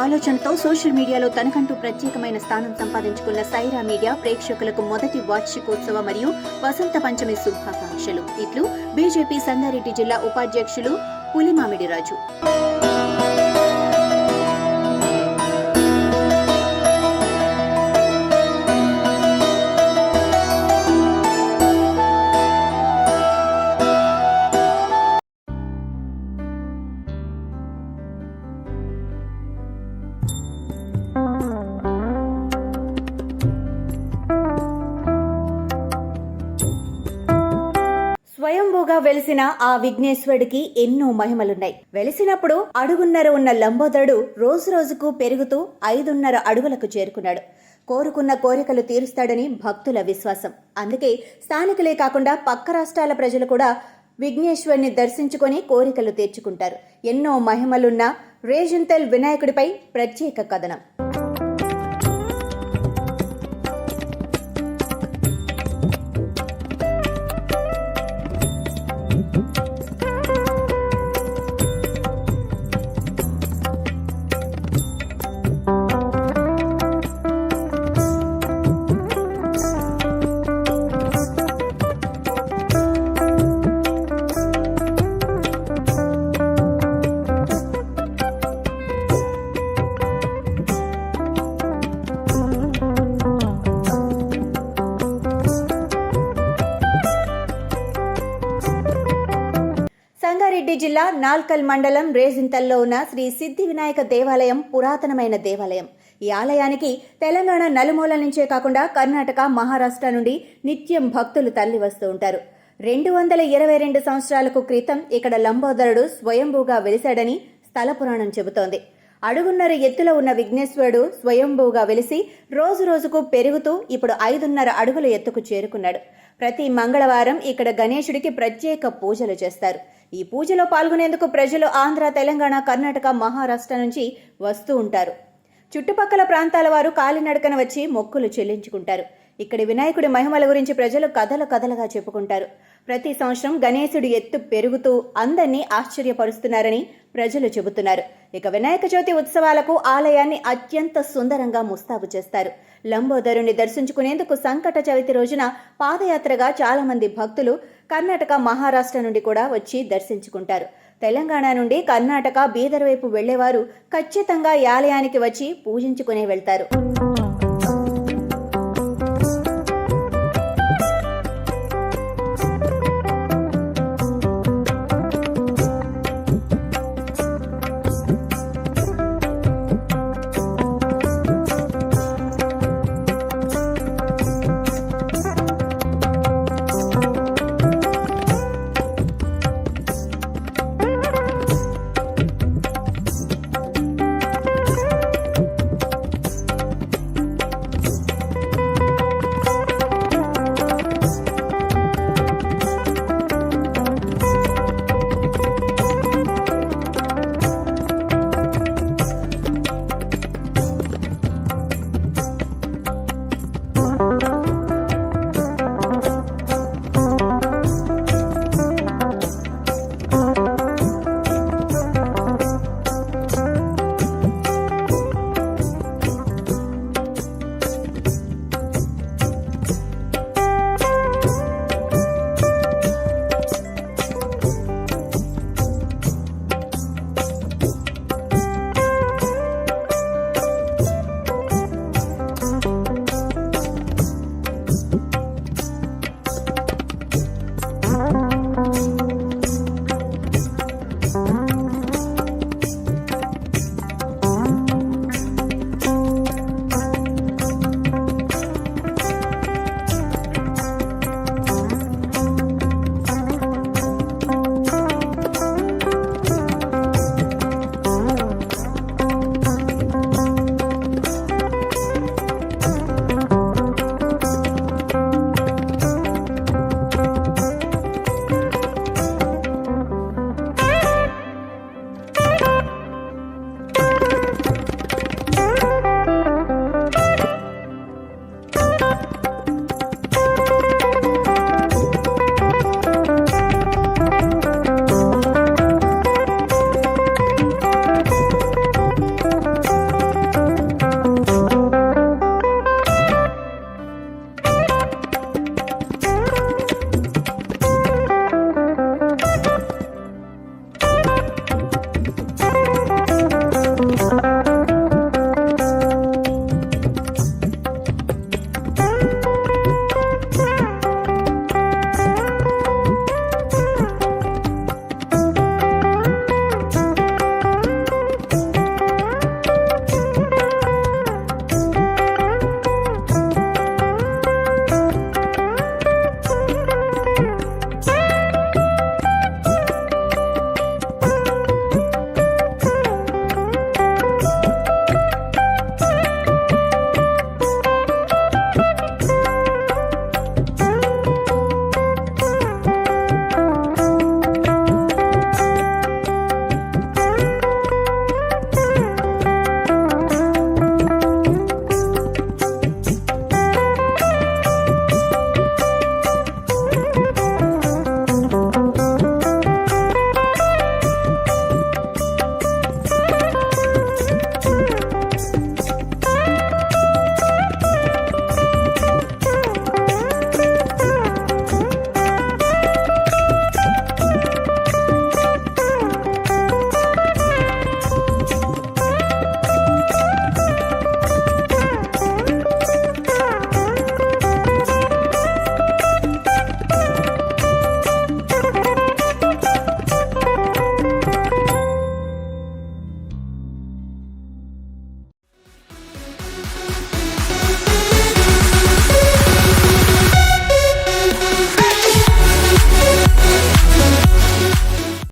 ఆలోచనతో సోషల్ మీడియాలో తనకంటూ ప్రత్యేకమైన స్థానం సంపాదించుకున్న సైరా మీడియా ప్రేక్షకులకు మొదటి వార్షికోత్సవ మరియు వసంత పంచమి శుభాకాంక్షలు. ఇట్లు బీజేపీ సంగారెడ్డి జిల్లా ఉపాధ్యక్షులు పులిమామిడి రాజు. స్వయంభూగా వెలిసిన ఆ విఘ్నేశ్వరుడికి ఎన్నో మహిమలున్నాయి. వెలిసినప్పుడు అడుగున్నర ఉన్న లంబోదరుడు రోజు రోజుకు పెరుగుతూ 5.5 అడుగులకు చేరుకున్నాడు. కోరుకున్న కోరికలు తీరుస్తాడని భక్తుల విశ్వాసం. అందుకే స్థానికులే కాకుండా పక్క రాష్ట్రాల ప్రజలు కూడా విఘ్నేశ్వరుని దర్శించుకొని కోరికలు తీర్చుకుంటారు. ఎన్నో మహిమలున్న రేజింతల్ వినాయకుడిపై ప్రత్యేక కథనం. సంగారెడ్డి జిల్లా నాల్కల్ మండలం రేజింతల్లో ఉన్న శ్రీ సిద్ధి వినాయక దేవాలయం పురాతనమైన దేవాలయం. ఈ ఆలయానికి తెలంగాణ నలుమూల నుంచే కాకుండా కర్ణాటక, మహారాష్ట్ర నుండి నిత్యం భక్తులు తరలి వస్తూ ఉంటారు. 222 సంవత్సరాలకు క్రితం ఇక్కడ లంబోదరుడు స్వయంభూగా వెలిశాడని స్థల పురాణం చెబుతోంది. అడుగున్నర ఎత్తులో ఉన్న విఘ్నేశ్వరుడు స్వయంభూగా వెలిసి రోజు రోజుకు పెరుగుతూ ఇప్పుడు 5.5 అడుగుల ఎత్తుకు చేరుకున్నాడు. ప్రతి మంగళవారం ఇక్కడ గణేశుడికి ప్రత్యేక పూజలు చేస్తారు. ఈ పూజలో పాల్గొనేందుకు ప్రజలు ఆంధ్ర, తెలంగాణ, కర్ణాటక, మహారాష్ట్ర నుంచి వస్తూ ఉంటారు. చుట్టుపక్కల ప్రాంతాల వారు కాలినడకన వచ్చి మొక్కులు చెల్లించుకుంటారు. ఇక్కడి వినాయకుడి మహిమల గురించి ప్రజలు కథలుగా చెప్పుకుంటారు. ప్రతి సంవత్సరం గణేశుడి ఎత్తు పెరుగుతూ అందరినీ ఆశ్చర్యపరుస్తున్నారని ప్రజలు చెబుతున్నారు. ఇక వినాయక చవితి ఉత్సవాలకు ఆలయాన్ని అత్యంత సుందరంగా ముస్తాబు చేస్తారు. లంబోదరుని దర్శించుకునేందుకు సంకట చవితి రోజున పాదయాత్రగా చాలా మంది భక్తులు కర్ణాటక, మహారాష్ట్ర నుండి కూడా వచ్చి దర్శించుకుంటారు. తెలంగాణ నుండి కర్ణాటక, బీదర్ వైపు వెళ్లేవారు ఖచ్చితంగా ఈ ఆలయానికి వచ్చి పూజించుకునే వెళ్తారు.